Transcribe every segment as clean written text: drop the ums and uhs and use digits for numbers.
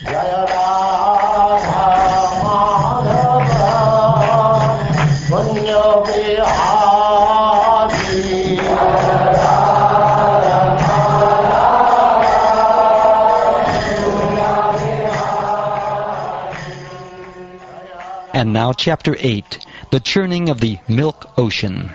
Jaya Radha Madhava Punya Bihari. And now Chapter 8, the churning of the milk ocean.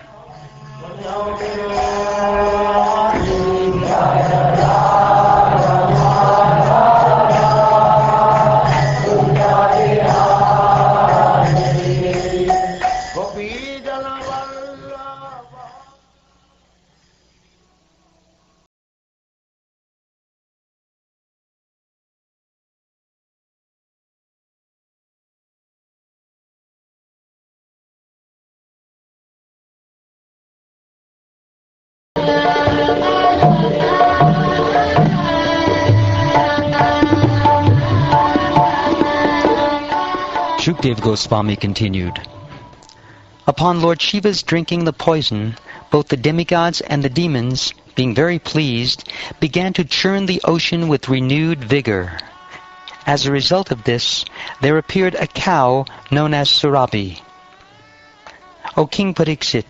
Shukdev Goswami continued. Upon Lord Shiva's drinking the poison, both the demigods and the demons, being very pleased, began to churn the ocean with renewed vigor. As a result of this, there appeared a cow known as Surabhi. O King Pariksit,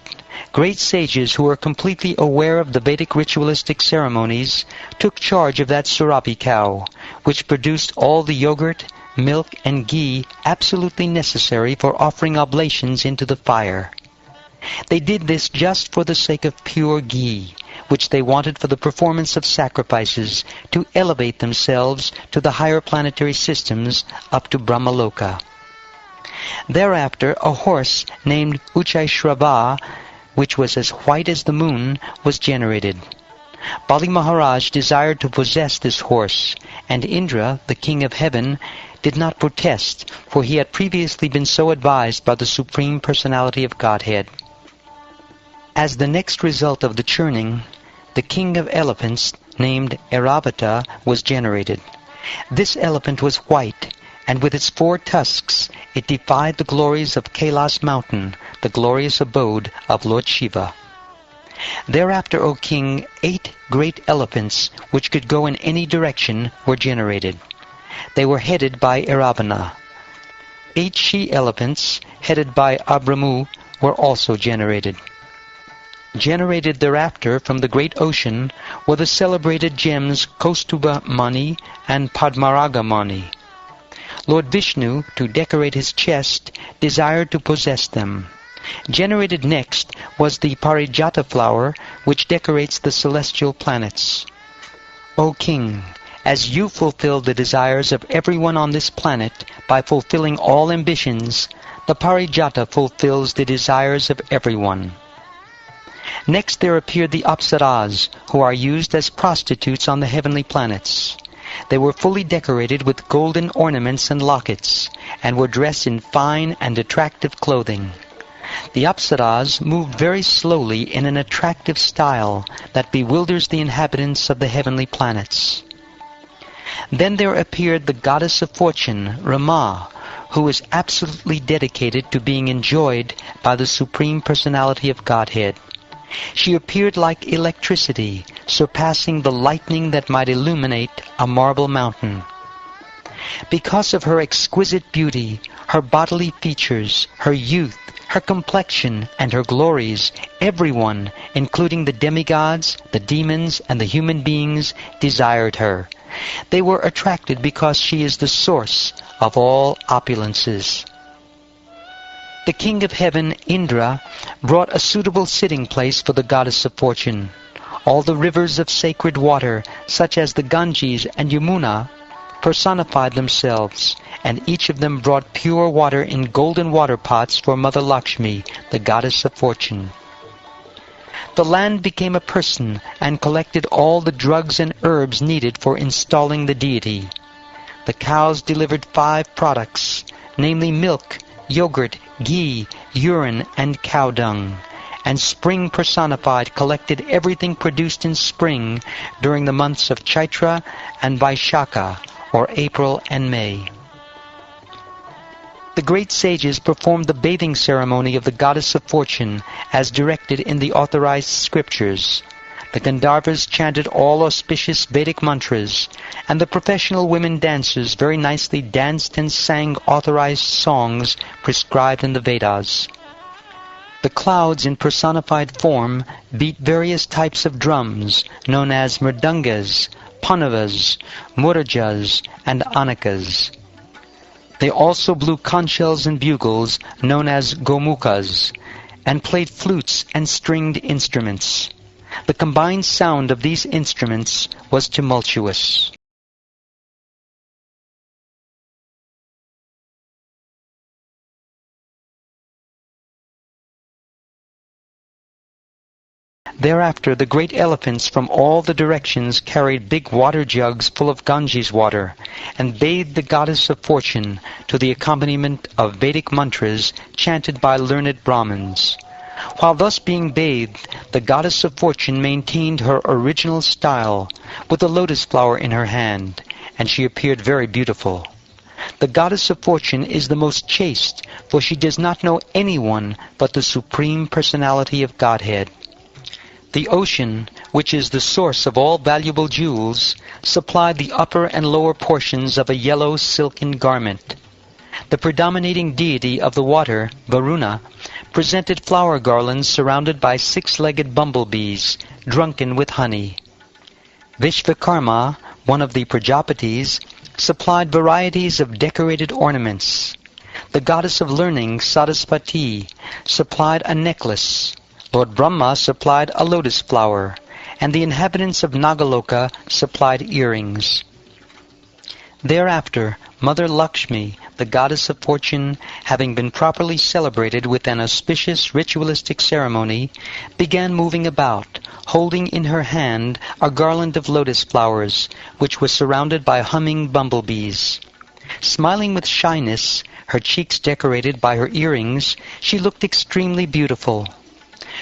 great sages who were completely aware of the Vedic ritualistic ceremonies took charge of that Surabhi cow, which produced all the yogurt, milk, and ghee absolutely necessary for offering oblations into the fire. They did this just for the sake of pure ghee, which they wanted for the performance of sacrifices to elevate themselves to the higher planetary systems up to Brahmaloka. Thereafter a horse named Uchai-Shrava, which was as white as the moon, was generated. Bali Maharaj desired to possess this horse, and Indra, the king of heaven, did not protest, for he had previously been so advised by the Supreme Personality of Godhead. As the next result of the churning, the king of elephants, named Airavata, was generated. This elephant was white, and with its 4 tusks it defied the glories of Kailas mountain, the glorious abode of Lord Shiva. Thereafter, O king, 8 great elephants, which could go in any direction, were generated. They were headed by Airavana. 8 she-elephants, headed by Abramu, were also generated. Generated thereafter from the great ocean were the celebrated gems Kaustubha Mani and Padmaraga Mani. Lord Vishnu, to decorate his chest, desired to possess them. Generated next was the Parijata flower, which decorates the celestial planets. O king, as you fulfill the desires of everyone on this planet by fulfilling all ambitions, the Parijata fulfills the desires of everyone. Next there appeared the Apsaras, who are used as prostitutes on the heavenly planets. They were fully decorated with golden ornaments and lockets, and were dressed in fine and attractive clothing. The Apsaras moved very slowly in an attractive style that bewilders the inhabitants of the heavenly planets. Then there appeared the goddess of fortune, Rama, who is absolutely dedicated to being enjoyed by the Supreme Personality of Godhead. She appeared like electricity, surpassing the lightning that might illuminate a marble mountain. Because of her exquisite beauty, her bodily features, her youth, her complexion, and her glories, everyone, including the demigods, the demons, and the human beings, desired her. They were attracted because she is the source of all opulences. The king of heaven, Indra, brought a suitable sitting place for the goddess of fortune. All the rivers of sacred water, such as the Ganges and Yamuna, personified themselves, and each of them brought pure water in golden water pots for Mother Lakshmi, the goddess of fortune. The land became a person and collected all the drugs and herbs needed for installing the deity. The cows delivered 5 products, namely milk, yogurt, ghee, urine, and cow dung. And spring personified collected everything produced in spring during the months of Chaitra and Vaishakha, or April and May. The great sages performed the bathing ceremony of the goddess of fortune as directed in the authorized scriptures. The Gandharvas chanted all auspicious Vedic mantras, and the professional women dancers very nicely danced and sang authorized songs prescribed in the Vedas. The clouds in personified form beat various types of drums known as mridangas, panavas, murajas, and anakas. They also blew conch shells and bugles known as gomukas, and played flutes and stringed instruments. The combined sound of these instruments was tumultuous. Thereafter the great elephants from all the directions carried big water jugs full of Ganges water, and bathed the goddess of fortune to the accompaniment of Vedic mantras chanted by learned Brahmins. While thus being bathed, the goddess of fortune maintained her original style, with the lotus flower in her hand, and she appeared very beautiful. The goddess of fortune is the most chaste, for she does not know anyone but the Supreme Personality of Godhead. The ocean, which is the source of all valuable jewels, supplied the upper and lower portions of a yellow silken garment. The predominating deity of the water, Varuna, presented flower garlands surrounded by six-legged bumblebees, drunken with honey. Vishvakarma, one of the Prajapatis, supplied varieties of decorated ornaments. The goddess of learning, Saraswati, supplied a necklace. Lord Brahma supplied a lotus flower, and the inhabitants of Nagaloka supplied earrings. Thereafter, Mother Lakshmi, the goddess of fortune, having been properly celebrated with an auspicious ritualistic ceremony, began moving about, holding in her hand a garland of lotus flowers, which was surrounded by humming bumblebees. Smiling with shyness, her cheeks decorated by her earrings, she looked extremely beautiful.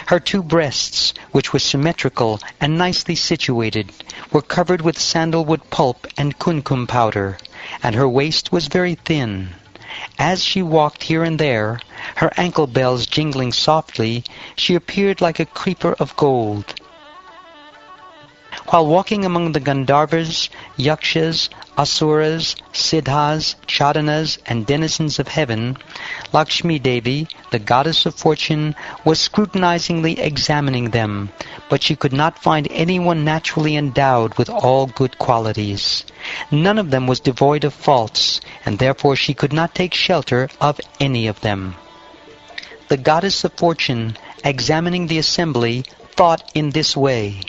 Her two breasts, which were symmetrical and nicely situated, were covered with sandalwood pulp and kumkum powder, and her waist was very thin. As she walked here and there, her ankle bells jingling softly, she appeared like a creeper of gold. While walking among the Gandharvas, Yakshas, Asuras, Siddhas, Chadanas, and denizens of heaven, Lakshmi Devi, the goddess of fortune, was scrutinizingly examining them, but she could not find anyone naturally endowed with all good qualities. None of them was devoid of faults, and therefore she could not take shelter of any of them. The goddess of fortune, examining the assembly, thought in this way: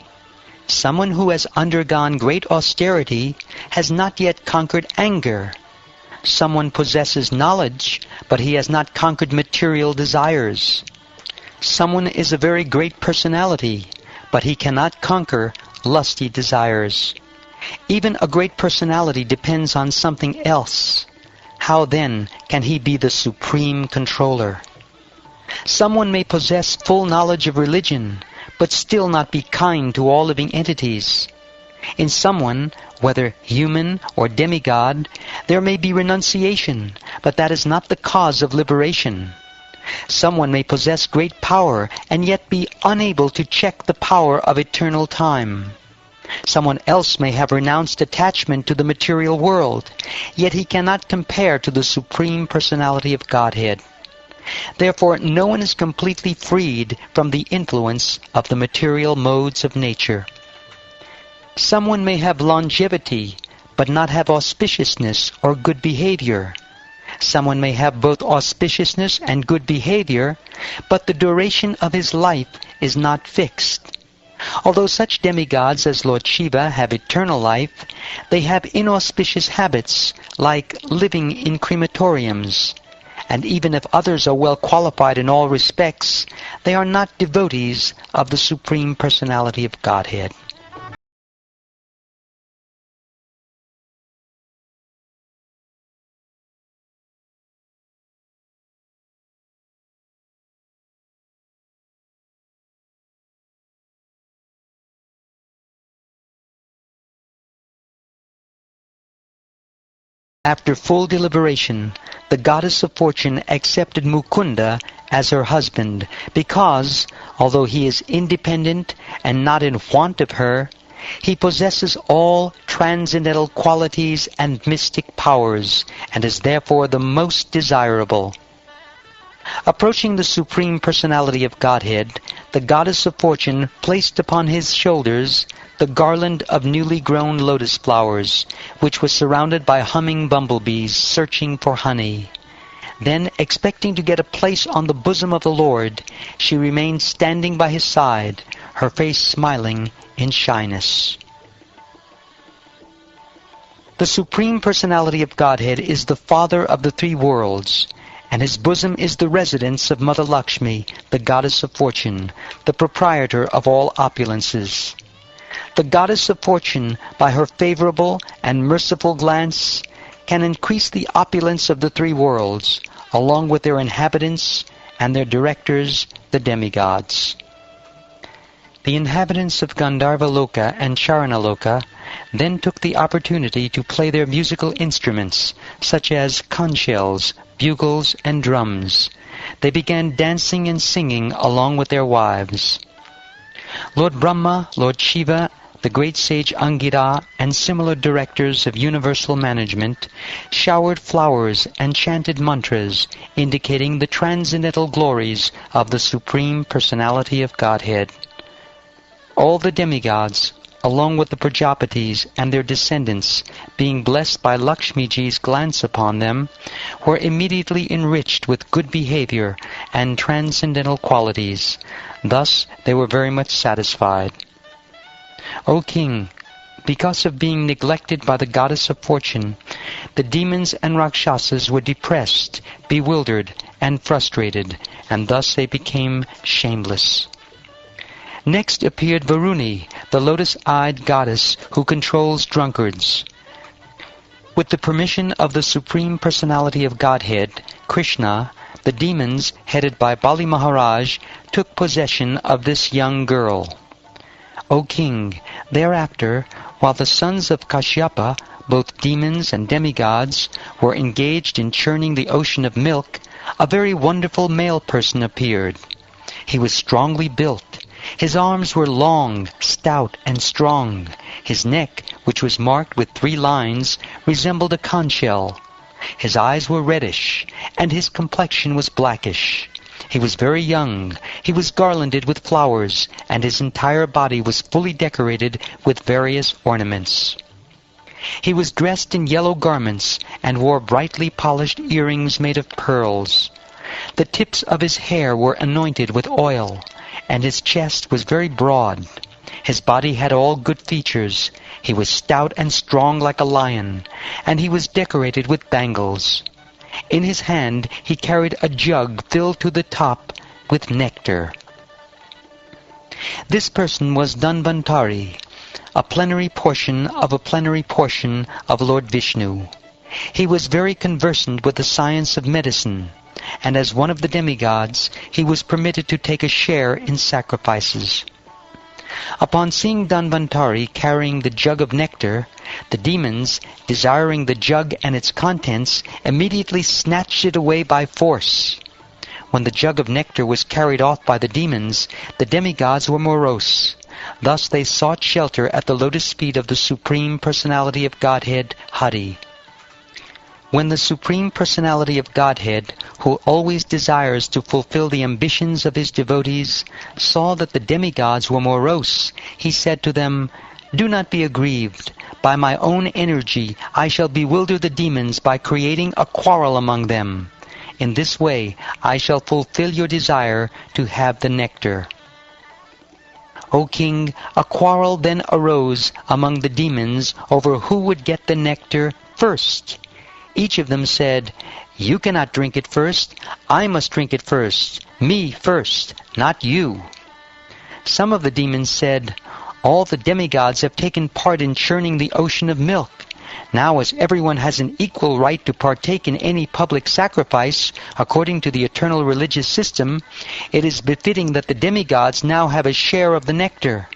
someone who has undergone great austerity has not yet conquered anger. Someone possesses knowledge, but he has not conquered material desires. Someone is a very great personality, but he cannot conquer lusty desires. Even a great personality depends on something else. How then can he be the supreme controller? Someone may possess full knowledge of religion, but still not be kind to all living entities. In someone, whether human or demigod, there may be renunciation, but that is not the cause of liberation. Someone may possess great power and yet be unable to check the power of eternal time. Someone else may have renounced attachment to the material world, yet he cannot compare to the Supreme Personality of Godhead. Therefore, no one is completely freed from the influence of the material modes of nature. Someone may have longevity, but not have auspiciousness or good behavior. Someone may have both auspiciousness and good behavior, but the duration of his life is not fixed. Although such demigods as Lord Shiva have eternal life, they have inauspicious habits, like living in crematoriums. And even if others are well qualified in all respects, they are not devotees of the Supreme Personality of Godhead. After full deliberation, the goddess of fortune accepted Mukunda as her husband because, although he is independent and not in want of her, he possesses all transcendental qualities and mystic powers, and is therefore the most desirable. Approaching the Supreme Personality of Godhead, the goddess of fortune placed upon his shoulders the garland of newly grown lotus flowers, which was surrounded by humming bumblebees searching for honey. Then, expecting to get a place on the bosom of the Lord, she remained standing by his side, her face smiling in shyness. The Supreme Personality of Godhead is the Father of the three worlds, and his bosom is the residence of Mother Lakshmi, the goddess of fortune, the proprietor of all opulences. The goddess of fortune, by her favorable and merciful glance, can increase the opulence of the three worlds, along with their inhabitants and their directors, the demigods. The inhabitants of Gandharva Loka and Charana Loka then took the opportunity to play their musical instruments, such as conch shells, bugles, and drums. They began dancing and singing along with their wives. Lord Brahma, Lord Shiva, the great sage Angira, and similar directors of universal management showered flowers and chanted mantras indicating the transcendental glories of the Supreme Personality of Godhead. All the demigods, along with the Prajapatis and their descendants, being blessed by Lakshmiji's glance upon them, were immediately enriched with good behavior and transcendental qualities. Thus they were very much satisfied. O King, because of being neglected by the goddess of fortune, the demons and Rakshasas were depressed, bewildered, and frustrated, and thus they became shameless. Next appeared Varuni, the lotus-eyed goddess who controls drunkards. With the permission of the Supreme Personality of Godhead, Krishna, the demons, headed by Bali Maharaj, took possession of this young girl. O King, thereafter, while the sons of Kashyapa, both demons and demigods, were engaged in churning the ocean of milk, a very wonderful male person appeared. He was strongly built. His arms were long, stout, and strong. His neck, which was marked with 3 lines, resembled a conch shell. His eyes were reddish, and his complexion was blackish. He was very young. He was garlanded with flowers, and his entire body was fully decorated with various ornaments. He was dressed in yellow garments, and wore brightly polished earrings made of pearls. The tips of his hair were anointed with oil, and his chest was very broad. His body had all good features. He was stout and strong like a lion, and he was decorated with bangles. In his hand he carried a jug filled to the top with nectar. This person was Dhanvantari, a plenary portion of Lord Vishnu. He was very conversant with the science of medicine, and as one of the demigods, he was permitted to take a share in sacrifices. Upon seeing Dhanvantari carrying the jug of nectar, the demons, desiring the jug and its contents, immediately snatched it away by force. When the jug of nectar was carried off by the demons, the demigods were morose. Thus they sought shelter at the lotus feet of the Supreme Personality of Godhead, Hari. When the Supreme Personality of Godhead, who always desires to fulfill the ambitions of his devotees, saw that the demigods were morose, he said to them, "Do not be aggrieved. By my own energy I shall bewilder the demons by creating a quarrel among them. In this way I shall fulfill your desire to have the nectar." O King, a quarrel then arose among the demons over who would get the nectar first. Each of them said, "You cannot drink it first. I must drink it first. Me first, not you." Some of the demons said, "All the demigods have taken part in churning the ocean of milk. Now, as everyone has an equal right to partake in any public sacrifice, according to the eternal religious system, it is befitting that the demigods now have a share of the nectar."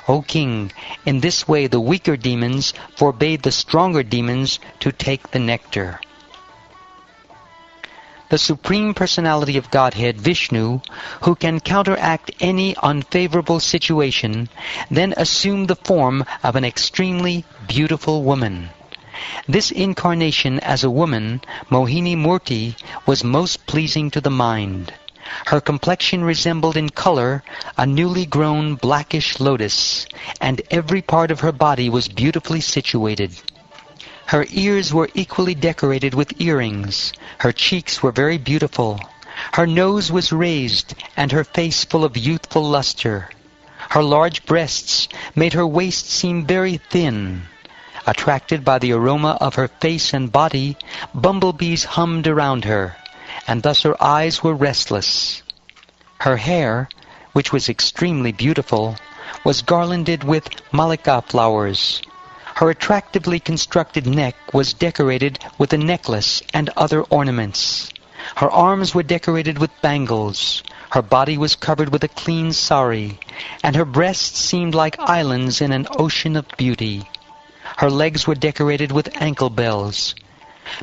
O king, in this way the weaker demons forbade the stronger demons to take the nectar. The Supreme Personality of Godhead, Vishnu, who can counteract any unfavorable situation, then assumed the form of an extremely beautiful woman. This incarnation as a woman, Mohini Murti, was most pleasing to the mind. Her complexion resembled in color a newly grown blackish lotus, and every part of her body was beautifully situated. Her ears were equally decorated with earrings. Her cheeks were very beautiful. Her nose was raised, and her face full of youthful luster. Her large breasts made her waist seem very thin. Attracted by the aroma of her face and body, bumblebees hummed around her, and thus her eyes were restless. Her hair, which was extremely beautiful, was garlanded with malika flowers. Her attractively constructed neck was decorated with a necklace and other ornaments. Her arms were decorated with bangles. Her body was covered with a clean sari, and her breasts seemed like islands in an ocean of beauty. Her legs were decorated with ankle bells.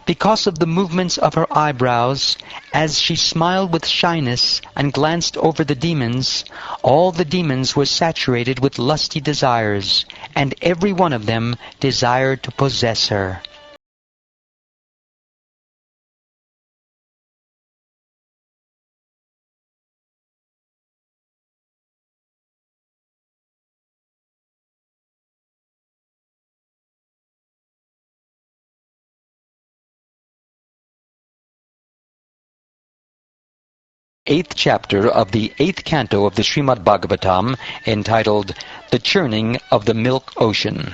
Because of the movements of her eyebrows, as she smiled with shyness and glanced over the demons, all the demons were saturated with lusty desires, and every one of them desired to possess her. Eighth chapter of the 8th canto of the Srimad Bhagavatam, entitled The Churning of the Milk Ocean.